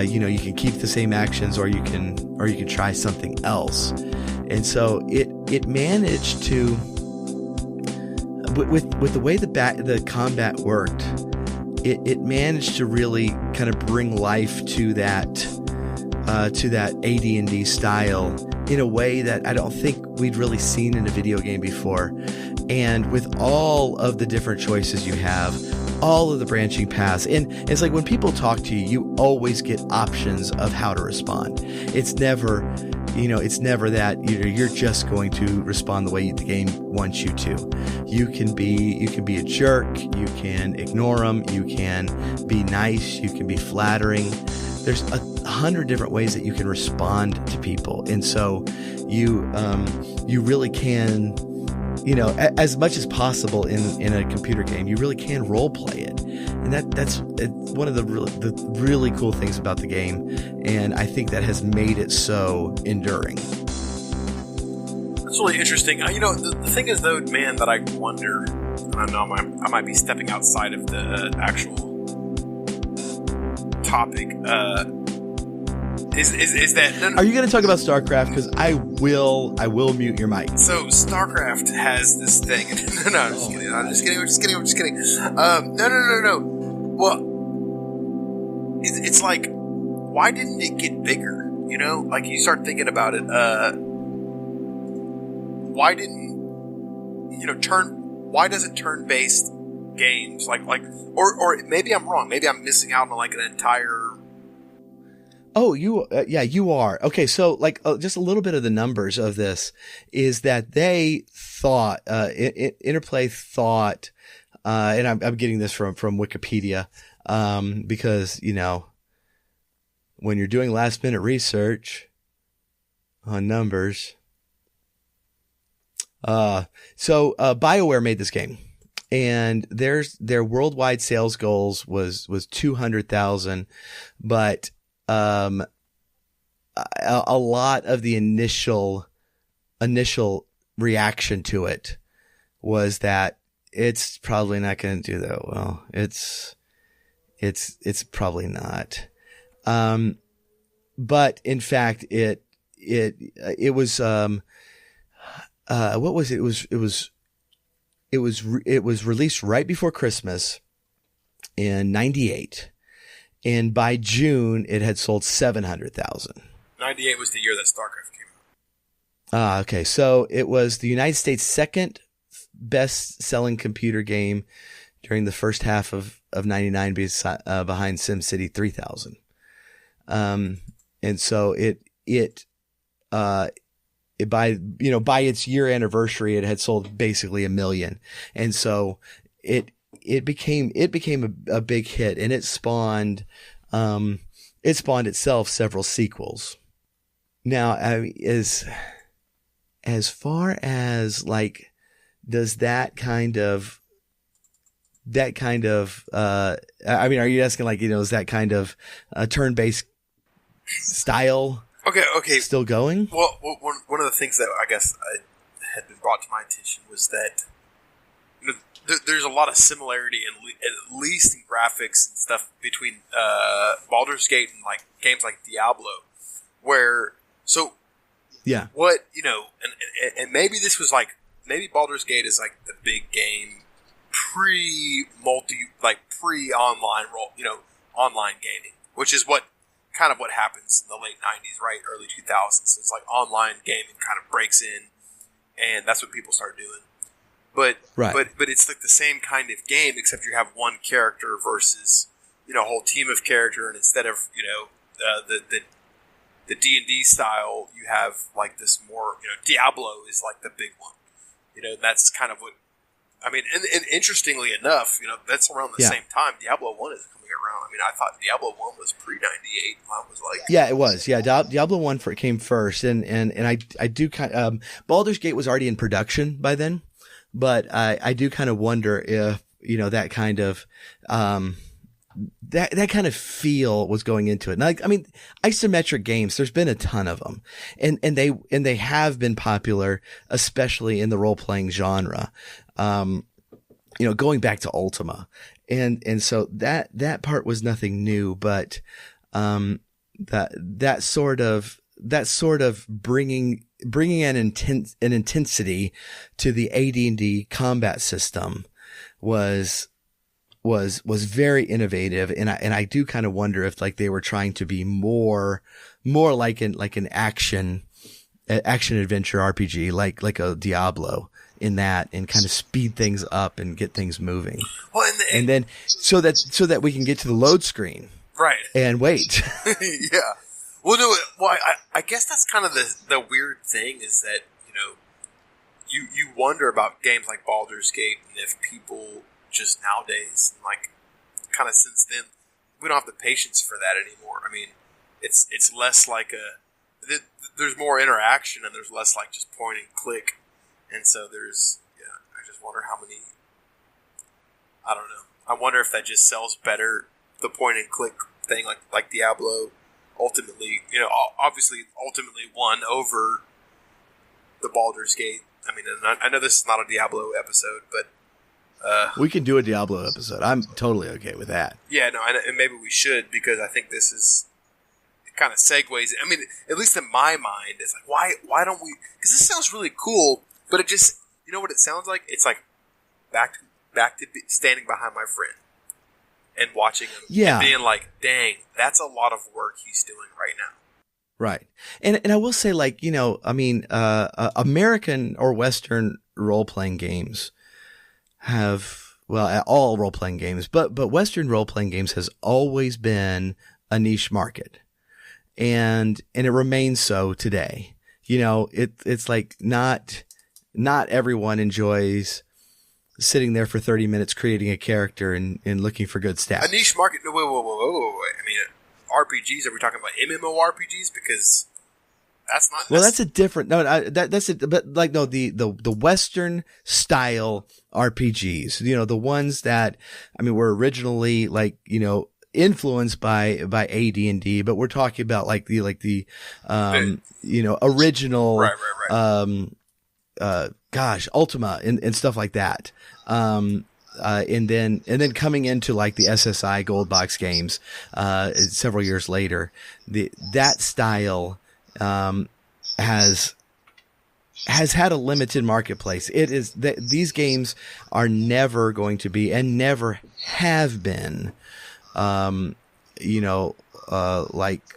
you can keep the same actions, or you can try something else. And so it managed to, with the way the combat worked, it managed to really kind of bring life to that AD&D style in a way that I don't think we'd really seen in a video game before. And with all of the different choices you have, all of the branching paths, and it's like when people talk to you, you always get options of how to respond. It's never that you're just going to respond the way the game wants you to. You can be a jerk. You can ignore them. You can be nice. You can be flattering. There's 100 different ways that you can respond to people, and so you really can, as much as possible in a computer game, you really can role play it, and that's one of the really cool things about the game, and I think that has made it so enduring.
That's really interesting. The thing is, though, man, that I wonder, and I know I might be stepping outside of the actual topic. Is that?
Are you going to talk about StarCraft? Because I will mute your mic.
So StarCraft has this thing. No, I'm just kidding. No. Well, it's like, why didn't it get bigger? Like you start thinking about it. Why didn't Why doesn't turn-based games or maybe I'm wrong. Maybe I'm missing out on like an entire.
Oh, you are. Okay, so just a little bit of the numbers of this is that they thought, Interplay thought, and I'm getting this from Wikipedia, because, when you're doing last minute research on numbers, so BioWare made this game, and their worldwide sales goals was 200,000, but a lot of the initial reaction to it was that it's probably not going to do that well. It's probably not. But in fact, it was, what was it? It was released right before Christmas in 98. And by June, it had sold 700,000.
98 was the year that StarCraft came out.
Okay. So it was the United States' second best-selling computer game during the first half of 99, behind SimCity 3000. And so by its year anniversary, it had sold basically 1 million. And so it became a big hit, and it spawned itself several sequels. Now, as far as does that kind of that kind of, I mean, are you asking like, is that kind of turn-based style still going?
Well, one of the things that I guess had been brought to my attention was that there's a lot of similarity, at least in graphics and stuff, between Baldur's Gate and like games like Diablo, where what and maybe this was like maybe Baldur's Gate is like the big game pre-online online gaming, which is what happens in the late 90s, right? Early 2000s. It's like online gaming kind of breaks in, and that's what people start doing. But it's like the same kind of game, except you have one character versus a whole team of character, and instead of the D&D style, you have like this more Diablo is like the big one. That's kind of what I mean. And interestingly enough, that's around the same time Diablo 1 is coming around. I mean, I thought Diablo 1 was pre-98. I was like,
yeah, it was. Yeah, Diablo 1 came first, and I do kind of Baldur's Gate was already in production by then. But I do kind of wonder if, that kind of, that kind of feel was going into it. And I mean, isometric games, there's been a ton of them, and they have been popular, especially in the role-playing genre. Going back to Ultima. And so that part was nothing new, but, that sort of bringing an intensity to the AD&D combat system was very innovative, and I do kind of wonder if like they were trying to be more like an action adventure RPG, like a Diablo in that, and kind of speed things up and get things moving.
Well,
and then so that we can get to the load screen,
right?
And wait,
yeah. Well, no. Well, I guess that's kind of the weird thing is that you wonder about games like Baldur's Gate, and if people just nowadays, like kind of since then, we don't have the patience for that anymore. I mean, it's less like there's more interaction, and there's less like just point and click, and so there's I just wonder how many. I don't know. I wonder if that just sells better, the point and click thing, like Diablo. Ultimately, obviously won over the Baldur's Gate. I mean, I know this is not a Diablo episode, but
we can do a Diablo episode. I'm totally okay with that.
Yeah, no, and maybe we should, because I think this is it kind of segues. I mean, at least in my mind, it's like why don't we? Because this sounds really cool, but it just what it sounds like. It's like back to standing behind my friend and watching him, and being like, dang, that's a lot of work he's doing right now.
Right. And I will say, like, I mean, American or Western role-playing games have, well, all role-playing games, but Western role-playing games has always been a niche market. And it remains so today. It's like not everyone enjoys sitting there for 30 minutes creating a character and looking for good stats.
A niche market? No, wait. I mean, RPGs, are we talking about MMORPGs? Because that's not...
Well, that's a different... No, that's it. But, like, no, the Western style RPGs, the ones that, I mean, were originally, like, influenced by AD&D, but we're talking about, like, the original...
Right.
Ultima and stuff like that. And then coming into like the SSI Gold Box games, several years later, that style, has had a limited marketplace. It is that these games are never going to be, and never have been, like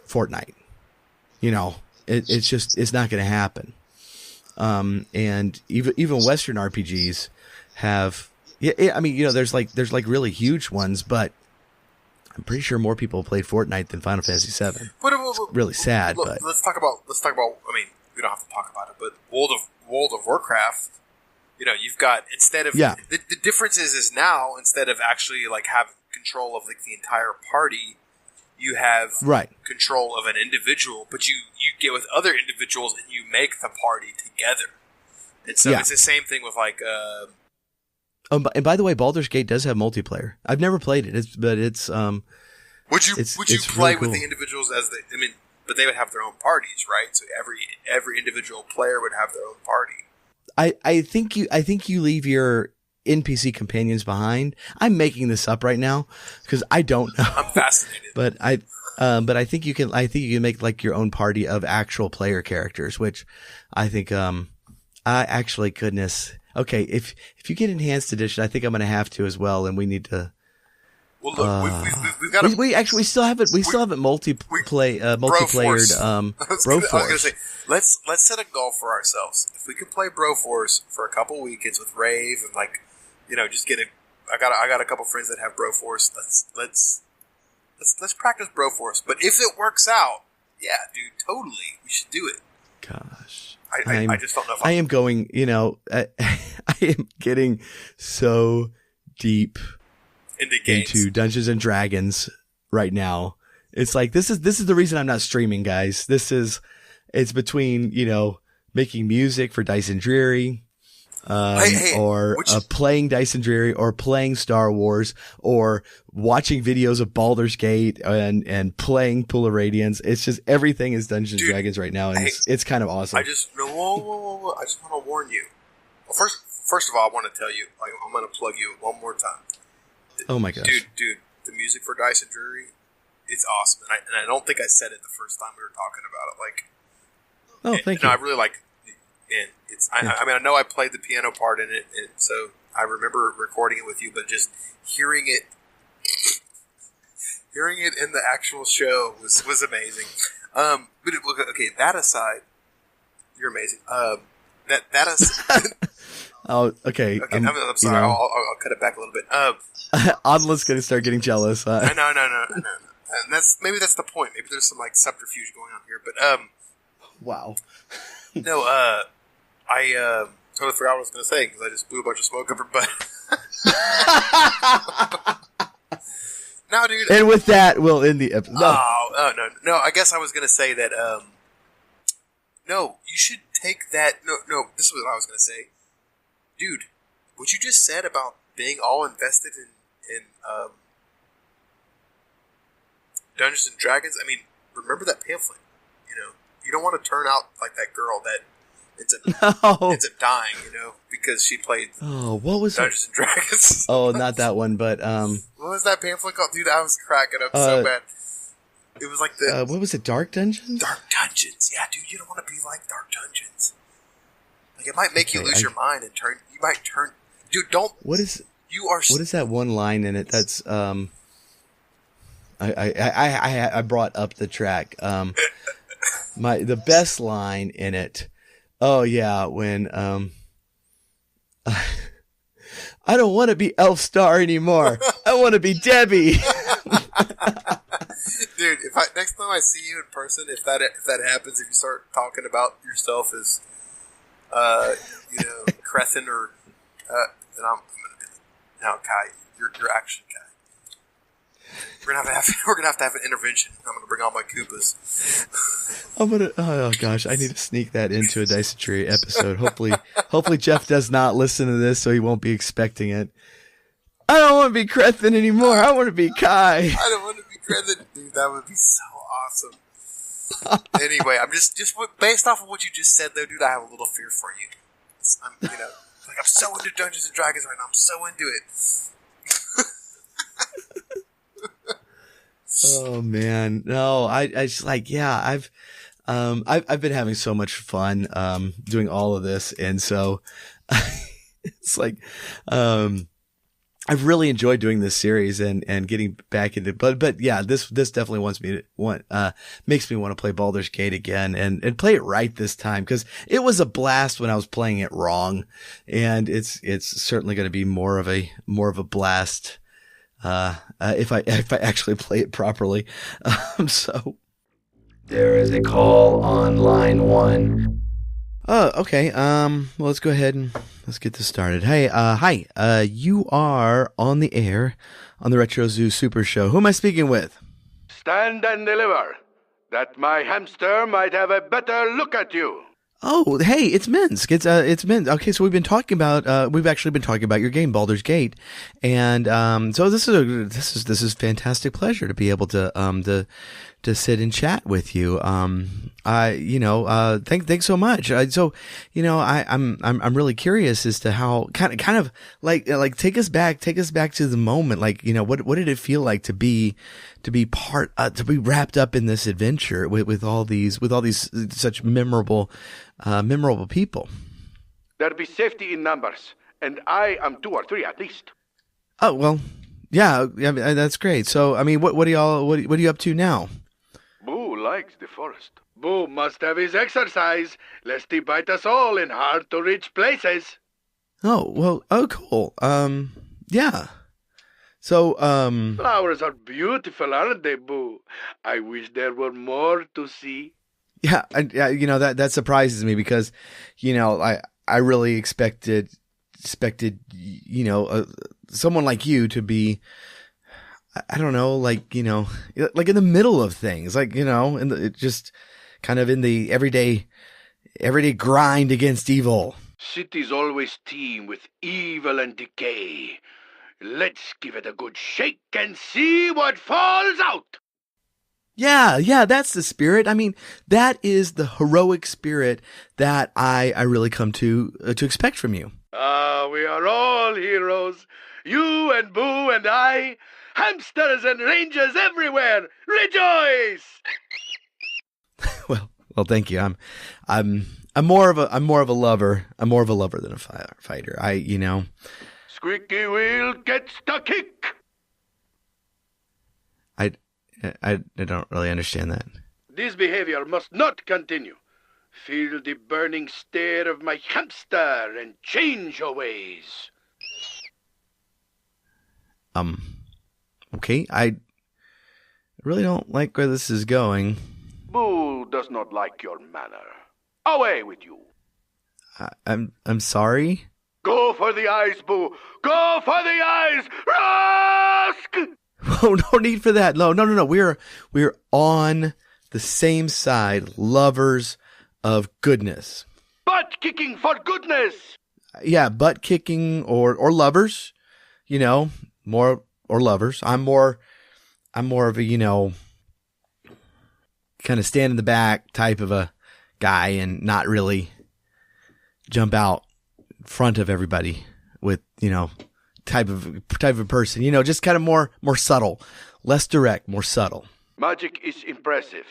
Fortnite, it's not going to happen. And even Western RPGs have, I mean, there's like really huge ones, but I'm pretty sure more people played Fortnite than Final Fantasy VII. It's really sad,
look,
but
let's talk about. I mean, we don't have to talk about it, but World of Warcraft. You've got, instead of the difference is now, instead of actually like having control of like the entire party, you have control of an individual, but you get with other individuals and you make the party together. And so it's the same thing with like
And by the way, Baldur's Gate does have multiplayer. I've never played it, but it's
Would you play
really cool.
with the individuals as they? I mean, but they would have their own parties, right? So every individual player would have their own party.
I think you leave your NPC companions behind. I'm making this up right now because I don't know.
I'm fascinated.
But I think you can make like your own party of actual player characters, which I think goodness. Okay, if you get enhanced edition, I think I'm going to have to as well, and we need to.
Well, look, we've got.
We still haven't multiplayered. Broforce.
I was gonna say, let's set a goal for ourselves. If we could play Broforce for a couple weekends with Rave and just get it. I got a couple friends that have Broforce. Let's practice Broforce. But if it works out, yeah, dude, totally, we should do it.
Gosh.
I just don't know if
I am going, I am getting so deep into Dungeons and Dragons right now. It's like, this is the reason I'm not streaming, guys. It's between, making music for Dyson Dreary, playing Dyson Dreary, or playing Star Wars, or watching videos of Baldur's Gate and playing Pool of Radiance. It's just everything is Dungeons and Dragons right now, and it's kind of awesome.
I just whoa. I just want to warn you. Well, first of all, I want to tell you, I'm going to plug you one more time.
Oh my gosh,
dude, the music for Dyson Dreary, it's awesome, and I don't think I said it the first time we were talking about it.
Thank you.
I really like. And it's. I mean, I know I played the piano part in it, and so I remember recording it with you. But just hearing it in the actual show was amazing. But okay, that aside, you're amazing. That aside.
Oh, okay.
I'm sorry. I'll cut it back a little bit.
Adla's gonna start getting jealous.
No. And maybe that's the point. Maybe there's some subterfuge going on here. But
wow.
No, I totally forgot what I was going to say because I just blew a bunch of smoke up her butt. No, dude.
And with that, we'll end the episode.
No. I guess I was going to say that. No, you should take that. No. This is what I was going to say, dude. What you just said about being all invested in Dungeons and Dragons. I mean, remember that pamphlet. You don't want to turn out like that girl that ends up dying, because she played
what was
Dungeons and Dragons.
Not that one, but
what was that pamphlet called? Dude, I was cracking up so bad. It was like the
what was it? Dark Dungeons?
Dark Dungeons. Yeah, dude, you don't want to be like Dark Dungeons. Like it might make you lose your mind and you might turn. Dude, don't. What is
that one line in it? That's I brought up the track. The best line in it. Oh yeah, when I don't want to be Elf Star anymore. I want to be Debbie.
Dude, next time I see you in person, if that happens, if you start talking about yourself as Crethin or then I'm gonna be now Kai, you're actually Kai. We're gonna have to have an intervention. I'm gonna bring all my Koopas.
Oh gosh, I need to sneak that into a Dyson Tree episode. Hopefully Jeff does not listen to this, so he won't be expecting it. I don't want to be Crethin anymore. I want to be Kai.
I don't want to be Crethin, dude. That would be so awesome. Anyway, I'm just based off of what you just said, though, dude. I have a little fear for you. I'm so into Dungeons and Dragons right now. I'm so into it.
Oh man, no, I just I've been having so much fun doing all of this, and so it's I've really enjoyed doing this series and getting back into but yeah, this definitely makes me want to play Baldur's Gate again and play it right this time, because it was a blast when I was playing it wrong, and it's certainly going to be more of a blast if I actually play it properly. So
there is a call on line 1.
Oh, okay. Well, let's go ahead and let's get this started. Hey, hi. You are on the air on the Retro Zoo Super Show. Who am I speaking with?
Stand and deliver, that my hamster might have a better look at you.
Oh, hey, it's Minsc. It's Minsc. Okay, so we've actually been talking about your game, Baldur's Gate, and so this is fantastic pleasure to be able to sit and chat with you. Thanks so much. I'm really curious as to how kind of like take us back to the moment. Like, what did it feel like to be wrapped up in this adventure with all these such memorable people.
There be safety in numbers, and I am 2 or 3 at least.
Oh, well, yeah, I mean, that's great. So, I mean, what are you up to now?
Boo likes the forest. Boo must have his exercise, lest he bite us all in hard-to-reach places.
Oh, well, cool. Yeah. So,
Flowers are beautiful, aren't they, Boo? I wish there were more to see.
Yeah, that surprises me because, I really expected, someone like you to be, I don't know, like in the middle of things, just kind of in the everyday grind against evil.
Cities always teem with evil and decay. Let's give it a good shake and see what falls out.
Yeah, that's the spirit. I mean, that is the heroic spirit that I really come to expect from you.
We are all heroes. You and Boo and I, hamsters and rangers everywhere. Rejoice!
Well, thank you. I'm more of a lover. I'm more of a lover than a fighter.
Squeaky wheel gets the kick.
I don't really understand that.
This behavior must not continue. Feel the burning stare of my hamster and change your ways.
Okay, I really don't like where this is going.
Boo does not like your manner. Away with you.
I'm sorry.
Go for the eyes, Boo. Go for the eyes. Rusk!
Oh, no need for that. No. We're on the same side, lovers of goodness.
Butt kicking for goodness.
Yeah, butt kicking or lovers. More or lovers. I'm more of a kind of stand in the back type of a guy and not really jump out front of everybody with type of person, just kind of more subtle, less direct, more subtle.
Magic is impressive,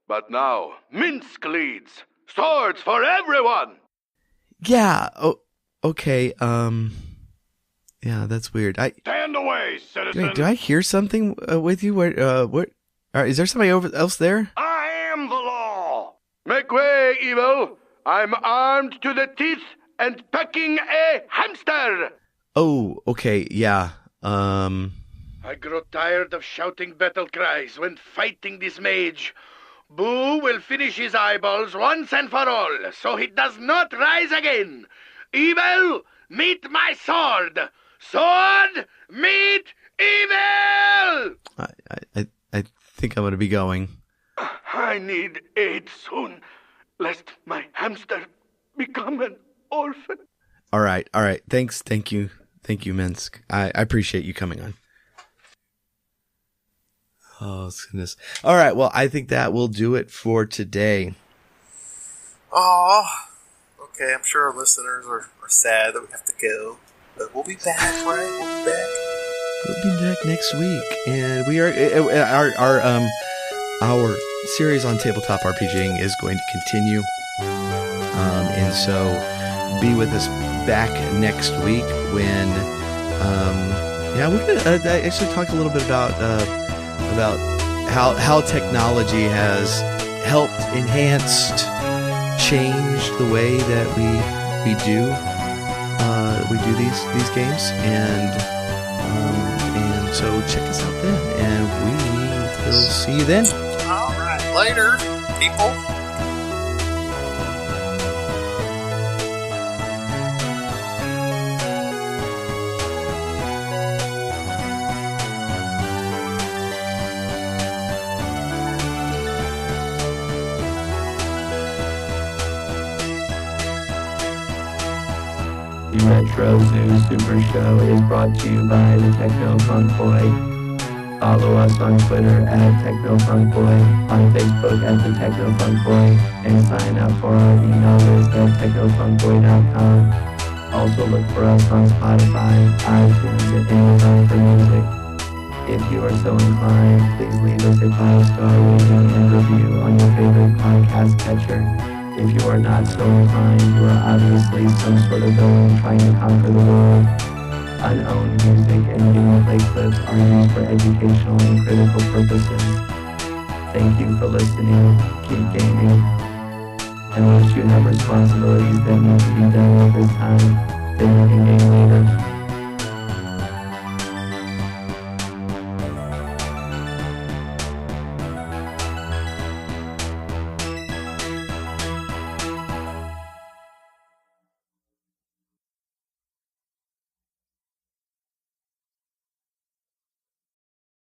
but now Minsc leads. Swords for everyone.
Yeah. Oh, okay. Yeah, that's weird.
Stand away, citizen.
Do I hear something with you? What? Is there somebody else there?
I am the law. Make way, evil. I'm armed to the teeth and pecking a hamster.
Oh, okay, yeah.
I grow tired of shouting battle cries when fighting this mage. Boo will finish his eyeballs once and for all, so he does not rise again. Evil, meet my sword. Sword, meet evil!
I think I'm going to be going.
I need aid soon, lest my hamster become an orphan.
All right. Thank you, Minsc. I appreciate you coming on. Oh, goodness. All right, well, I think that will do it for today.
Aw. Okay, I'm sure our listeners are sad that we have to go. But we'll be back, right?
We'll be back next week. And we are our series on tabletop RPGing is going to continue. And so be with us back next week when we're gonna actually talk a little bit about how technology has helped changed the way that we do these games, and so check us out then, and we will see you then.
All right, later, people.
Retro Zoo Super Show is brought to you by the Techno Funk Boy. Follow us on Twitter at TechnoFunkBoy, on Facebook at The Techno Funk Boy, and sign up for our email list at technofunkboy.com. Also look for us on Spotify, iTunes, and Amazon for music. If you are so inclined, please leave us a 5-star rating and review on your favorite podcast catcher. If you are not so inclined, you are obviously some sort of villain trying to conquer the world. Unowned music and gameplay clips are used for educational and critical purposes. Thank you for listening. Keep gaming. And once you have responsibilities that need to be done at this time, then you can game later.